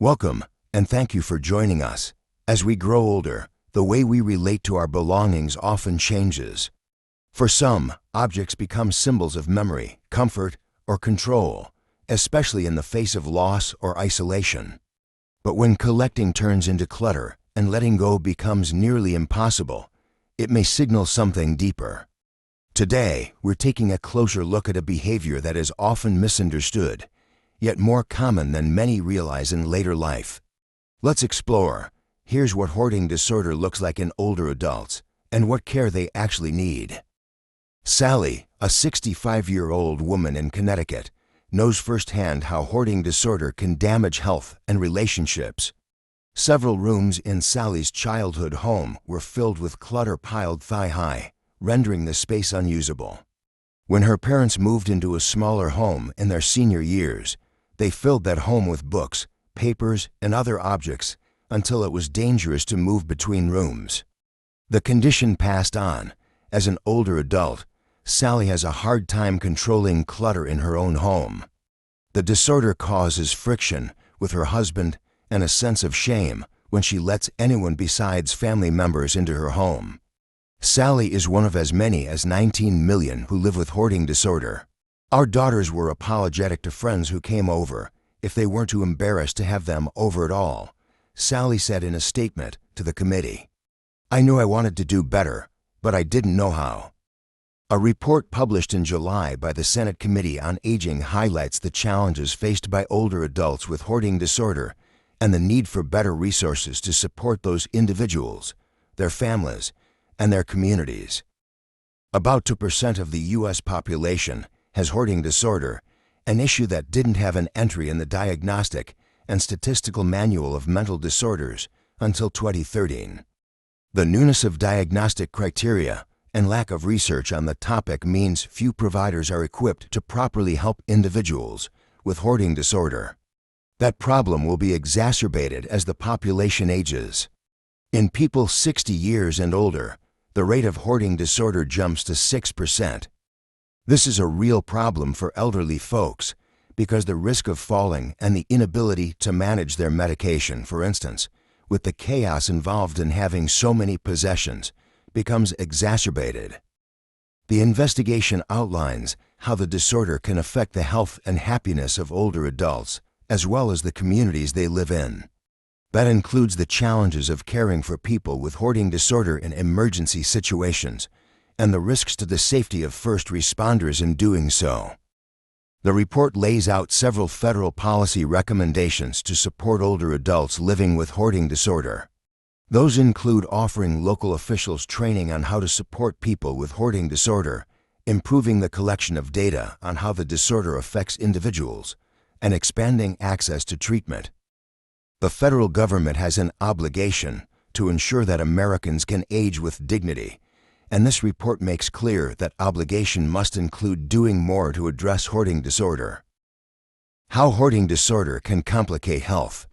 Welcome, and thank you for joining us. As we grow older, the way we relate to our belongings often changes. For some, objects become symbols of memory, comfort, or control, especially in the face of loss or isolation. But when collecting turns into clutter and letting go becomes nearly impossible, it may signal something deeper. Today, we're taking a closer look at a behavior that is often misunderstood, yet more common than many realize in later life. Let's explore. Here's what hoarding disorder looks like in older adults and what care they actually need. Sally, a 65-year-old woman in Connecticut, knows firsthand how hoarding disorder can damage health and relationships. Several rooms in Sally's childhood home were filled with clutter piled thigh-high, rendering the space unusable. When her parents moved into a smaller home in their senior years, they filled that home with books, papers, and other objects until it was dangerous to move between rooms. The condition passed on. As an older adult, Sally has a hard time controlling clutter in her own home. The disorder causes friction with her husband and a sense of shame when she lets anyone besides family members into her home. Sally is one of as many as 19 million who live with hoarding disorder. Our daughters were apologetic to friends who came over if they weren't too embarrassed to have them over at all, Sally said in a statement to the committee. I knew I wanted to do better, but I didn't know how. A report published in July by the Senate Committee on Aging highlights the challenges faced by older adults with hoarding disorder and the need for better resources to support those individuals, their families, and their communities. About 2% of the U.S. population has hoarding disorder, an issue that didn't have an entry in the Diagnostic and Statistical Manual of Mental Disorders until 2013. The newness of diagnostic criteria and lack of research on the topic means few providers are equipped to properly help individuals with hoarding disorder. That problem will be exacerbated as the population ages. In people 60 years and older, the rate of hoarding disorder jumps to 6%. This is a real problem for elderly folks because the risk of falling and the inability to manage their medication, for instance, with the chaos involved in having so many possessions, becomes exacerbated. The investigation outlines how the disorder can affect the health and happiness of older adults, as well as the communities they live in. That includes the challenges of caring for people with hoarding disorder in emergency situations, and the risks to the safety of first responders in doing so. The report lays out several federal policy recommendations to support older adults living with hoarding disorder. Those include offering local officials training on how to support people with hoarding disorder, improving the collection of data on how the disorder affects individuals, and expanding access to treatment. The federal government has an obligation to ensure that Americans can age with dignity, and this report makes clear that obligation must include doing more to address hoarding disorder. How hoarding disorder can complicate health.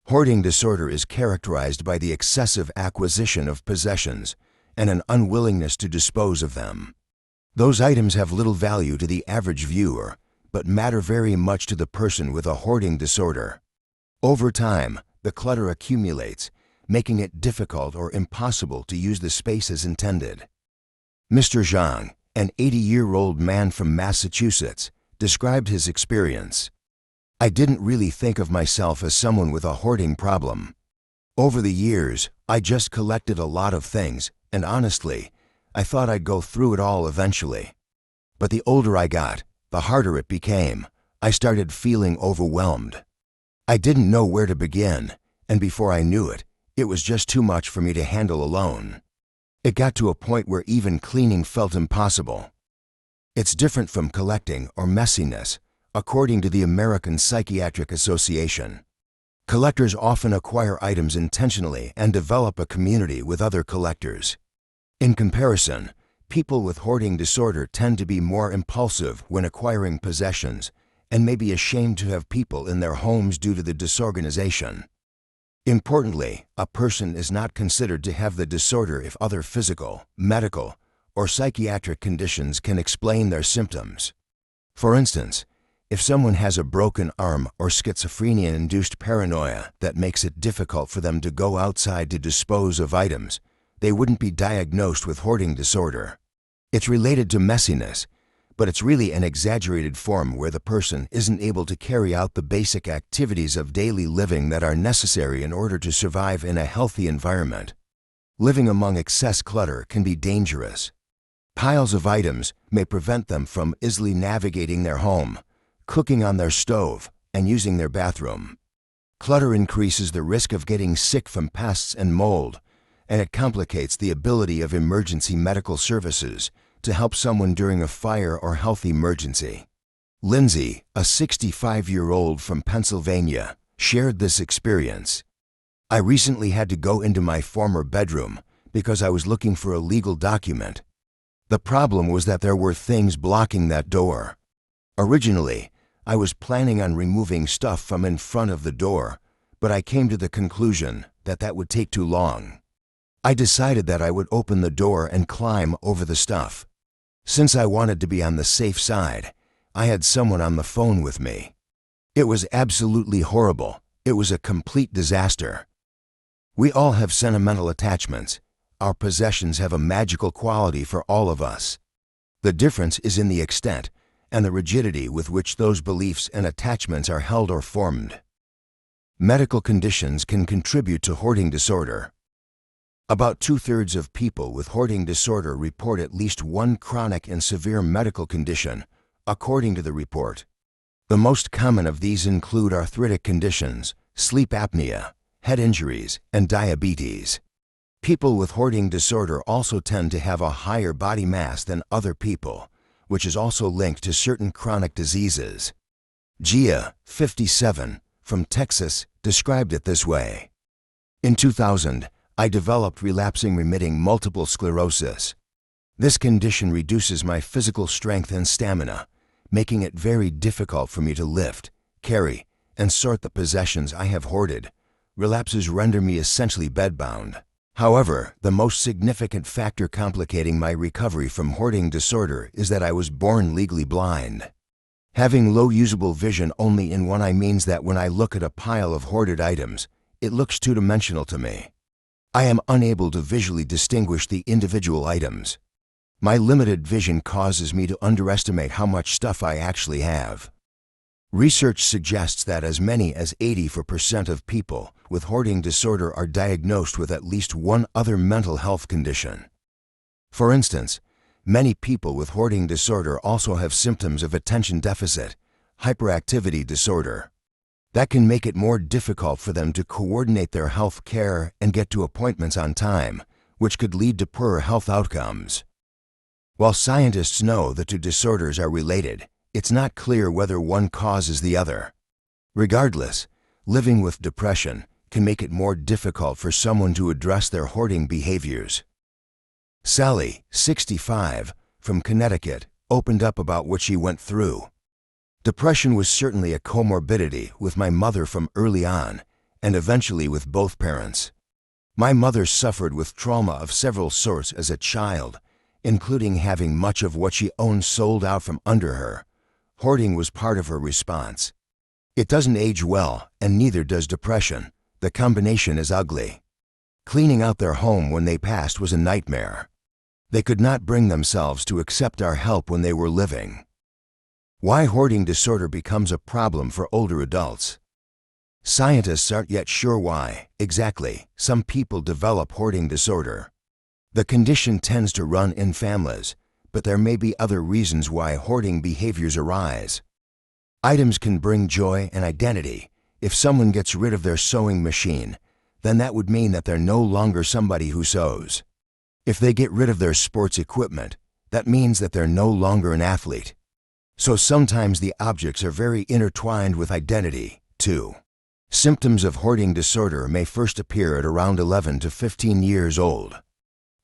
Hoarding disorder is characterized by the excessive acquisition of possessions and an unwillingness to dispose of them. Those items have little value to the average viewer, but matter very much to the person with a hoarding disorder. Over time, the clutter accumulates, making it difficult or impossible to use the space as intended. Mr. Zhang, an 80-year-old man from Massachusetts, described his experience. I didn't really think of myself as someone with a hoarding problem. Over the years, I just collected a lot of things, and honestly, I thought I'd go through it all eventually. But the older I got, the harder it became. I started feeling overwhelmed. I didn't know where to begin, and before I knew it, it was just too much for me to handle alone. It got to a point where even cleaning felt impossible. It's different from collecting or messiness, according to the American Psychiatric Association. Collectors often acquire items intentionally and develop a community with other collectors. In comparison, people with hoarding disorder tend to be more impulsive when acquiring possessions and may be ashamed to have people in their homes due to the disorganization. Importantly, a person is not considered to have the disorder if other physical, medical, or psychiatric conditions can explain their symptoms. For instance, If someone has a broken arm or schizophrenia-induced paranoia that makes it difficult for them to go outside to dispose of items, they wouldn't be diagnosed with hoarding disorder. It's related to messiness, but it's really an exaggerated form where the person isn't able to carry out the basic activities of daily living that are necessary in order to survive in a healthy environment. Living among excess clutter can be dangerous. Piles of items may prevent them from easily navigating their home, cooking on their stove, and using their bathroom. Clutter increases the risk of getting sick from pests and mold, and it complicates the ability of emergency medical services to help someone during a fire or health emergency. Lindsay, a 65-year-old from Pennsylvania, shared this experience. "I recently had to go into my former bedroom because I was looking for a legal document. The problem was that there were things blocking that door. Originally, I was planning on removing stuff from in front of the door, but I came to the conclusion that that would take too long. I decided that I would open the door and climb over the stuff. Since I wanted to be on the safe side, I had someone on the phone with me. It was absolutely horrible. It was a complete disaster." We all have sentimental attachments. Our possessions have a magical quality for all of us. The difference is in the extent and the rigidity with which those beliefs and attachments are held or formed. Medical conditions can contribute to hoarding disorder. About 2/3 of people with hoarding disorder report at least one chronic and severe medical condition, according to the report. The most common of these include arthritic conditions, sleep apnea, head injuries, and diabetes. People with hoarding disorder also tend to have a higher body mass than other people, which is also linked to certain chronic diseases. Gia, 57, from Texas, described it this way. "In 2000, I developed relapsing-remitting multiple sclerosis. This condition reduces my physical strength and stamina, making it very difficult for me to lift, carry, and sort the possessions I have hoarded. Relapses render me essentially bedbound. However, the most significant factor complicating my recovery from hoarding disorder is that I was born legally blind. Having low usable vision only in one eye means that when I look at a pile of hoarded items, it looks two-dimensional to me. I am unable to visually distinguish the individual items. My limited vision causes me to underestimate how much stuff I actually have." Research suggests that as many as 84% of people with hoarding disorder are diagnosed with at least one other mental health condition. For instance, many people with hoarding disorder also have symptoms of attention deficit, hyperactivity disorder. That can make it more difficult for them to coordinate their health care and get to appointments on time, which could lead to poorer health outcomes. While scientists know the two disorders are related, it's not clear whether one causes the other. Regardless, living with depression can make it more difficult for someone to address their hoarding behaviors. Sally, 65, from Connecticut, opened up about what she went through. "Depression was certainly a comorbidity with my mother from early on, and eventually with both parents. My mother suffered with trauma of several sorts as a child, including having much of what she owned sold out from under her. Hoarding was part of her response. It doesn't age well, and neither does depression. The combination is ugly. Cleaning out their home when they passed was a nightmare. They could not bring themselves to accept our help when they were living." Why hoarding disorder becomes a problem for older adults. Scientists aren't yet sure why, exactly, some people develop hoarding disorder. The condition tends to run in families, but there may be other reasons why hoarding behaviors arise. Items can bring joy and identity. If someone gets rid of their sewing machine, then that would mean that they're no longer somebody who sews. If they get rid of their sports equipment, that means that they're no longer an athlete. So sometimes the objects are very intertwined with identity, too. Symptoms of hoarding disorder may first appear at around 11 to 15 years old.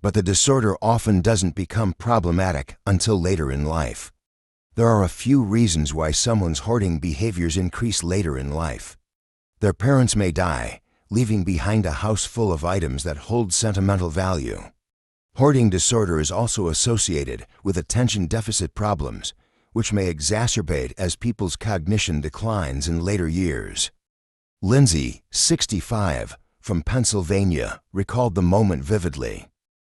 But the disorder often doesn't become problematic until later in life. There are a few reasons why someone's hoarding behaviors increase later in life. Their parents may die, leaving behind a house full of items that hold sentimental value. Hoarding disorder is also associated with attention deficit problems, which may exacerbate as people's cognition declines in later years. Lindsay, 65, from Pennsylvania, recalled the moment vividly.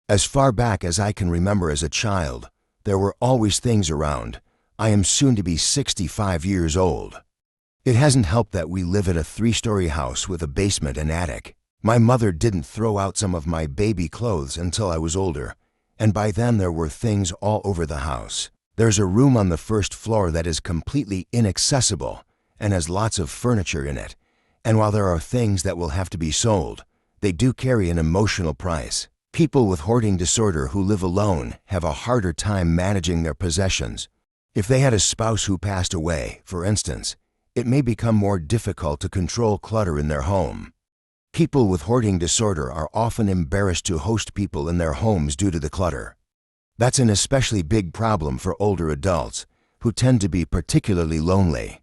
As far back as I can remember as a child, there were always things around. I am soon to be 65 years old. It hasn't helped that we live in a 3-story house with a basement and attic. My mother didn't throw out some of my baby clothes until I was older, and by then there were things all over the house. There's a room on the first floor that is completely inaccessible and has lots of furniture in it, and while there are things that will have to be sold, they do carry an emotional price. People with hoarding disorder who live alone have a harder time managing their possessions. If they had a spouse who passed away, for instance, it may become more difficult to control clutter in their home. People with hoarding disorder are often embarrassed to host people in their homes due to the clutter. That's an especially big problem for older adults, who tend to be particularly lonely.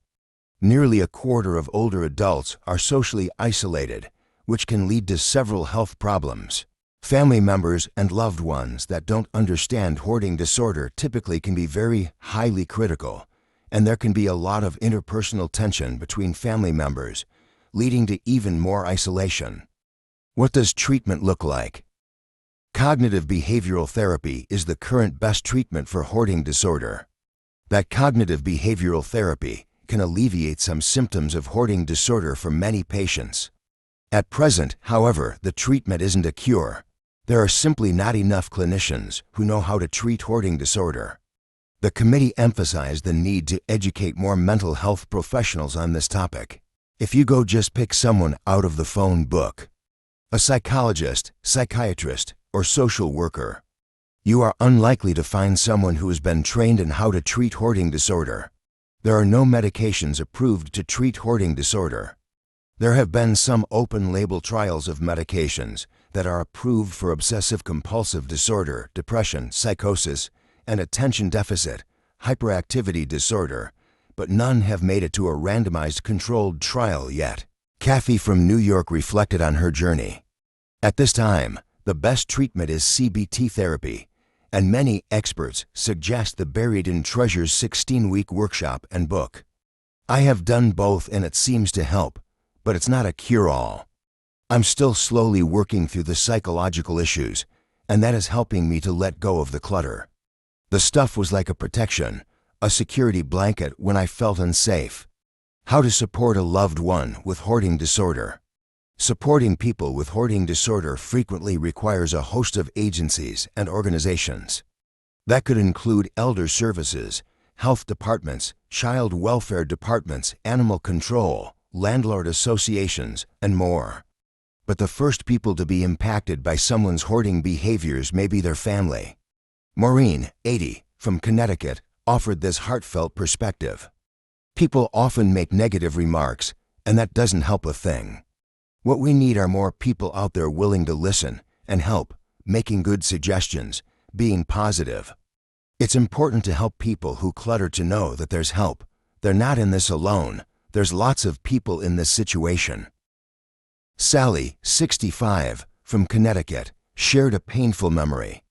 Nearly a quarter of older adults are socially isolated, which can lead to several health problems. Family members and loved ones that don't understand hoarding disorder typically can be very highly critical, and there can be a lot of interpersonal tension between family members, leading to even more isolation. What does treatment look like? Cognitive behavioral therapy is the current best treatment for hoarding disorder. That cognitive behavioral therapy can alleviate some symptoms of hoarding disorder for many patients. At present, however, the treatment isn't a cure. There are simply not enough clinicians who know how to treat hoarding disorder. The committee emphasized the need to educate more mental health professionals on this topic. If you go just pick someone out of the phone book, a psychologist, psychiatrist, or social worker, you are unlikely to find someone who has been trained in how to treat hoarding disorder. There are no medications approved to treat hoarding disorder. There have been some open-label trials of medications that are approved for obsessive-compulsive disorder, depression, psychosis, and attention deficit, hyperactivity disorder, but none have made it to a randomized controlled trial yet. Kathy from New York reflected on her journey. At this time, the best treatment is CBT therapy, and many experts suggest the Buried in Treasures 16-week workshop and book. I have done both and it seems to help, but it's not a cure-all. I'm still slowly working through the psychological issues, and that is helping me to let go of the clutter. The stuff was like a protection, a security blanket when I felt unsafe. How to support a loved one with hoarding disorder. Supporting people with hoarding disorder frequently requires a host of agencies and organizations. That could include elder services, health departments, child welfare departments, animal control, landlord associations, and more. But the first people to be impacted by someone's hoarding behaviors may be their family. Maureen, 80, from Connecticut, offered this heartfelt perspective. People often make negative remarks, and that doesn't help a thing. What we need are more people out there willing to listen and help, making good suggestions, being positive. It's important to help people who clutter to know that there's help. They're not in this alone. There's lots of people in this situation. Sally, 65, from Connecticut, shared a painful memory.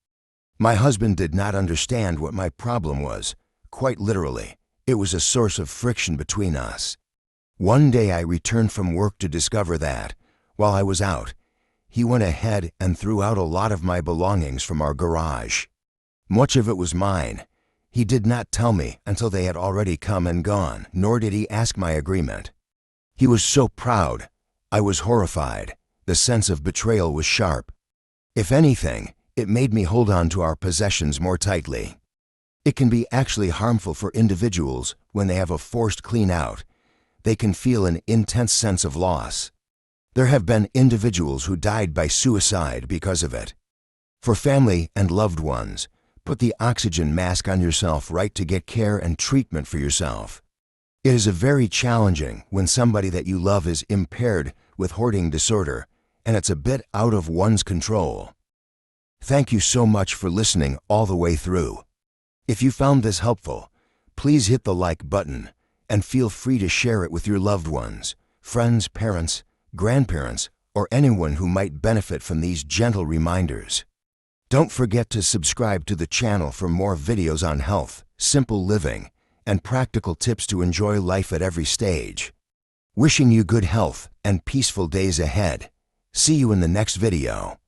My husband did not understand what my problem was. Quite literally, it was a source of friction between us. One day I returned from work to discover that, while I was out, he went ahead and threw out a lot of my belongings from our garage. Much of it was mine. He did not tell me until they had already come and gone, nor did he ask my agreement. He was so proud. I was horrified. The sense of betrayal was sharp. If anything, it made me hold on to our possessions more tightly. It can be actually harmful for individuals when they have a forced clean out. They can feel an intense sense of loss. There have been individuals who died by suicide because of it. For family and loved ones, put the oxygen mask on yourself right to get care and treatment for yourself. It is very challenging when somebody that you love is impaired with hoarding disorder, and it's a bit out of one's control. Thank you so much for listening all the way through. If you found this helpful, please hit the like button and feel free to share it with your loved ones, friends, parents, grandparents, or anyone who might benefit from these gentle reminders. Don't forget to subscribe to the channel for more videos on health, simple living, and practical tips to enjoy life at every stage. Wishing you good health and peaceful days ahead. See you in the next video.